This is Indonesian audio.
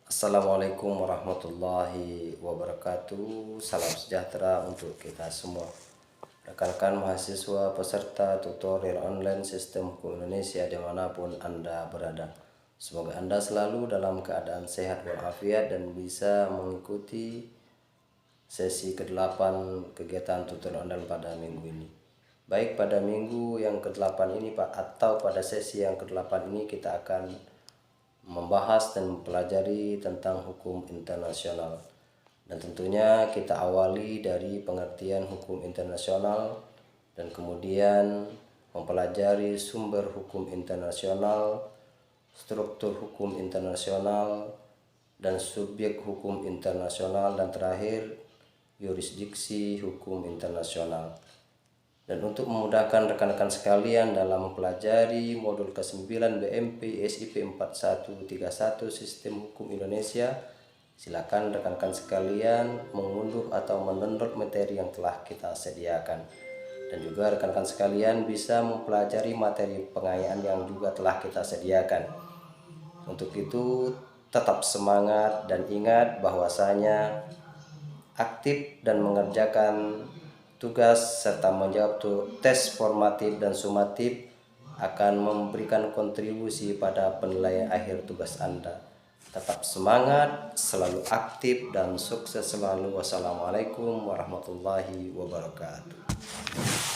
Assalamualaikum warahmatullahi wabarakatuh. Salam sejahtera untuk kita semua. Rekan-rekan mahasiswa peserta tutorial online Sistem Hukum Indonesia dimanapun Anda berada. Semoga Anda selalu dalam keadaan sehat walafiat dan bisa mengikuti sesi ke-8 kegiatan tutorial online pada minggu ini. Baik, pada minggu yang ke-8 ini Pak, atau pada sesi yang ke-8 ini kita akan membahas dan mempelajari tentang hukum internasional. Dan tentunya kita awali dari pengertian hukum internasional dan kemudian mempelajari sumber hukum internasional, struktur hukum internasional, dan subjek hukum internasional, dan terakhir yurisdiksi hukum internasional. Dan untuk memudahkan rekan-rekan sekalian dalam mempelajari modul ke-9 BMP SIP 4131 Sistem Hukum Indonesia, silakan rekan-rekan sekalian mengunduh atau mendownload materi yang telah kita sediakan. Dan juga rekan-rekan sekalian bisa mempelajari materi pengayaan yang juga telah kita sediakan. Untuk itu tetap semangat dan ingat bahwasanya aktif dan mengerjakan tugas serta menjawab tes formatif dan sumatif akan memberikan kontribusi pada penilaian akhir tugas Anda. Tetap semangat, selalu aktif, dan sukses selalu. Wassalamualaikum warahmatullahi wabarakatuh.